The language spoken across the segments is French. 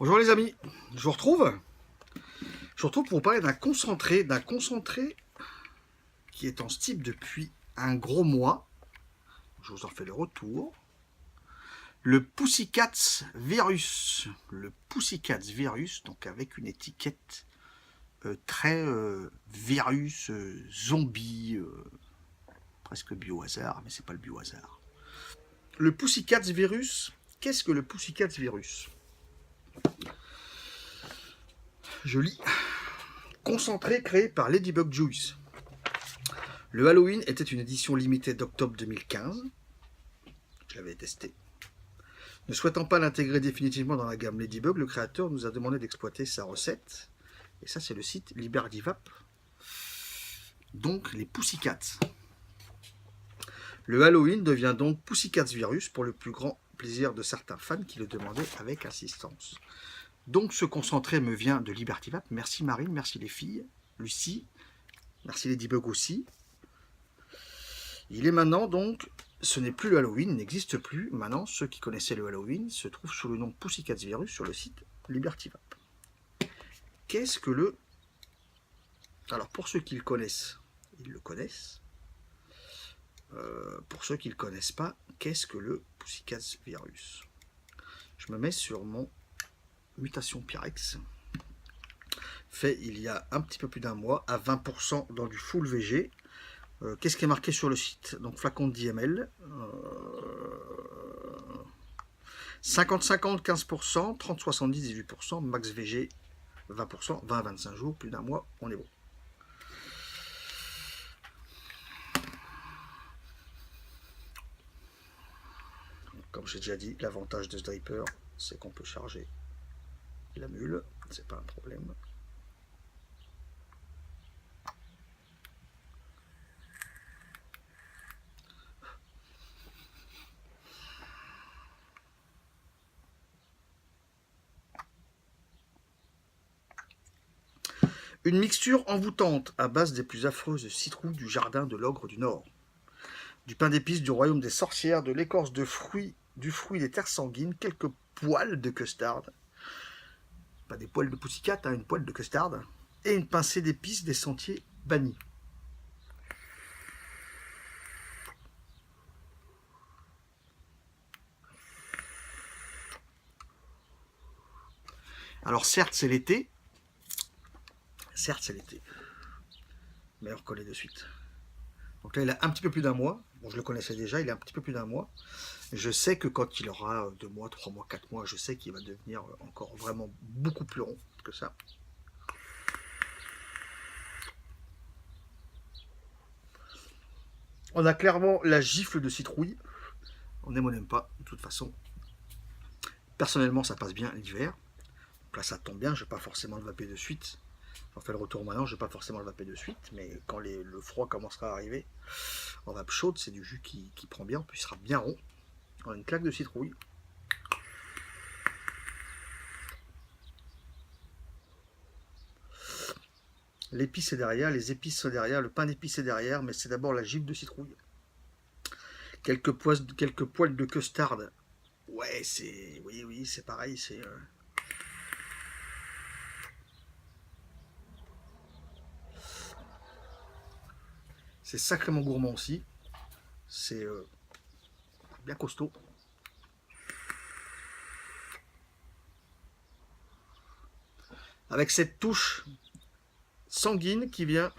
Bonjour les amis, je vous retrouve. Pour vous parler d'un concentré qui est en steep depuis un gros mois. Je vous en fais le retour. Le Pussycats Virus. Le Pussycats Virus, donc avec une étiquette très virus, zombie, presque biohazard, mais c'est pas le biohazard. Le Pussycats Virus, qu'est-ce que le Pussycats Virus? Je lis. Concentré créé par Ladybug Juice. Le Halloween était une édition limitée d'octobre 2015. Je l'avais testé. Ne souhaitant pas l'intégrer définitivement dans la gamme Ladybug, le créateur nous a demandé d'exploiter sa recette. Et ça, c'est le site Liberdivap. Donc, les Pussycats. Le Halloween devient donc Pussycats Virus pour le plus grand plaisir de certains fans qui le demandaient avec insistance. Donc, ce concentré me vient de Liberdivap. Merci Marine, merci les filles. Lucie, merci Ladybug aussi. Il est maintenant donc, ce n'est plus le Halloween, il n'existe plus. Maintenant, ceux qui connaissaient le Halloween se trouvent sous le nom Pussycats Virus sur le site Libertivap. Qu'est-ce que le... Alors, pour ceux qui le connaissent, ils le connaissent. Pour ceux qui ne le connaissent pas, qu'est-ce que le Pussycats Virus? Je me mets sur mon Mutation Pyrex. Fait il y a un petit peu plus d'un mois, à 20% dans du full VG. Qu'est-ce qui est marqué sur le site? Donc flacon de 10 ml, 50-50, 15%, 30-70, 18%, max VG 20%, 20-25 jours, plus d'un mois, on est bon. Comme j'ai déjà dit, l'avantage de ce dripper, c'est qu'on peut charger la mule, c'est pas un problème. Une mixture envoûtante à base des plus affreuses citrouilles du jardin de l'ogre du Nord, du pain d'épices du royaume des sorcières, de l'écorce de fruits, du fruit des terres sanguines, quelques poils de custard, pas des poils de pussycat, hein, une poêle de custard, et une pincée d'épices des sentiers bannis. Alors certes c'est l'été, mais on reconnaît de suite. Donc là il a un petit peu plus d'un mois, bon je le connaissais déjà, il a un petit peu plus d'un mois. Je sais que quand il aura 2 mois, 3 mois, 4 mois, je sais qu'il va devenir encore vraiment beaucoup plus rond que ça. On a clairement la gifle de citrouille. On aime ou on n'aime pas, de toute façon. Personnellement, ça passe bien l'hiver. Donc là, ça tombe bien, je ne vais pas forcément le vaper de suite. J'en fais le retour maintenant, je ne vais pas forcément le vaper de suite, mais quand le froid commencera à arriver, en vape chaude, c'est du jus qui prend bien, puis il sera bien rond. On a une claque de citrouille. L'épice est derrière, les épices sont derrière, le pain d'épices est derrière, mais c'est d'abord la gifle de citrouille. Quelques poils de custard. Ouais, c'est... Oui, c'est pareil, c'est... C'est sacrément gourmand aussi. C'est bien costaud. Avec cette touche sanguine qui vient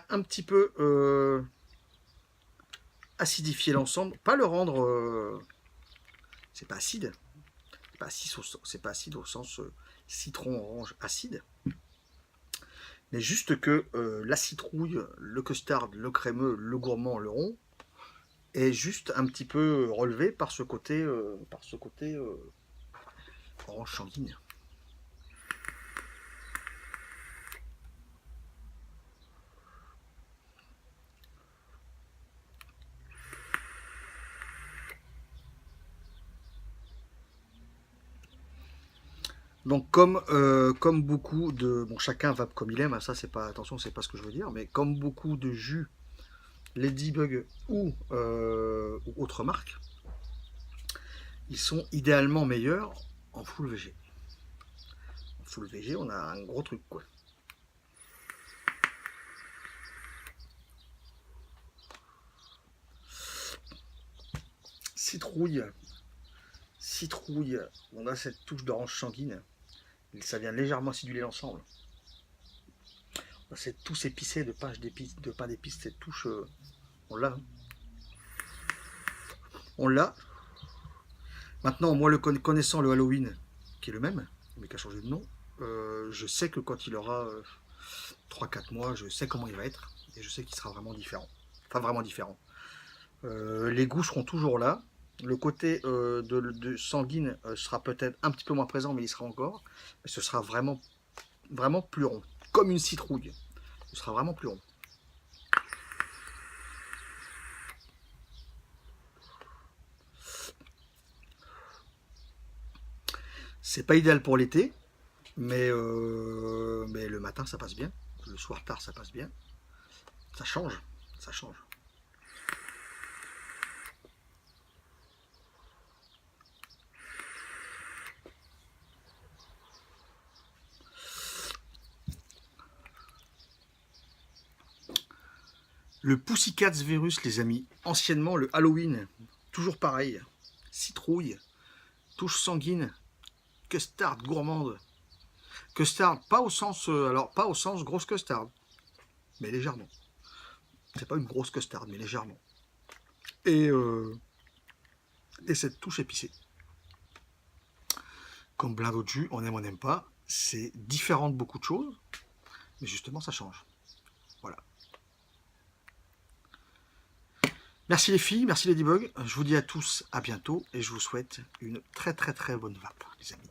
un petit peu acidifier l'ensemble. Pas le rendre... c'est pas acide. C'est pas acide au sens citron orange acide. Mais juste que la citrouille, le custard, le crémeux, le gourmand, le rond, est juste un petit peu relevé par ce côté, orange sanguine. Donc comme beaucoup de... Bon, chacun vape comme il aime, hein, ça c'est pas... Attention, c'est pas ce que je veux dire, mais comme beaucoup de jus Ladybug ou autres marques, ils sont idéalement meilleurs en full VG. En full VG, on a un gros truc, quoi. Citrouille. Citrouille. On a cette touche d'orange sanguine. Ça vient légèrement aciduler l'ensemble. C'est tous épicé de pain d'épices, cette touche, on l'a. On l'a. Maintenant, moi, connaissant le Halloween, qui est le même, mais qui a changé de nom, je sais que quand il aura 3-4 mois, je sais comment il va être, et je sais qu'il sera vraiment différent. Enfin, vraiment différent. Les goûts seront toujours là. Le côté de sanguine sera peut-être un petit peu moins présent, mais il sera encore. Mais ce sera vraiment, vraiment plus rond. Comme une citrouille. Ce sera vraiment plus rond. C'est pas idéal pour l'été, mais le matin ça passe bien. Le soir tard ça passe bien. Ça change. Ça change. Le Pussycats virus, les amis. Anciennement, le Halloween. Toujours pareil. Citrouille. Touche sanguine. Custard gourmande. Custard, pas au sens, alors pas au sens grosse custard, mais légèrement. C'est pas une grosse custard, mais légèrement. Et cette touche épicée. Comme plein d'autres jus, on aime, on n'aime pas. C'est différent de beaucoup de choses, mais justement, ça change. Voilà. Merci les filles, merci Ladybug. Je vous dis à tous à bientôt et je vous souhaite une très très très bonne vape, les amis.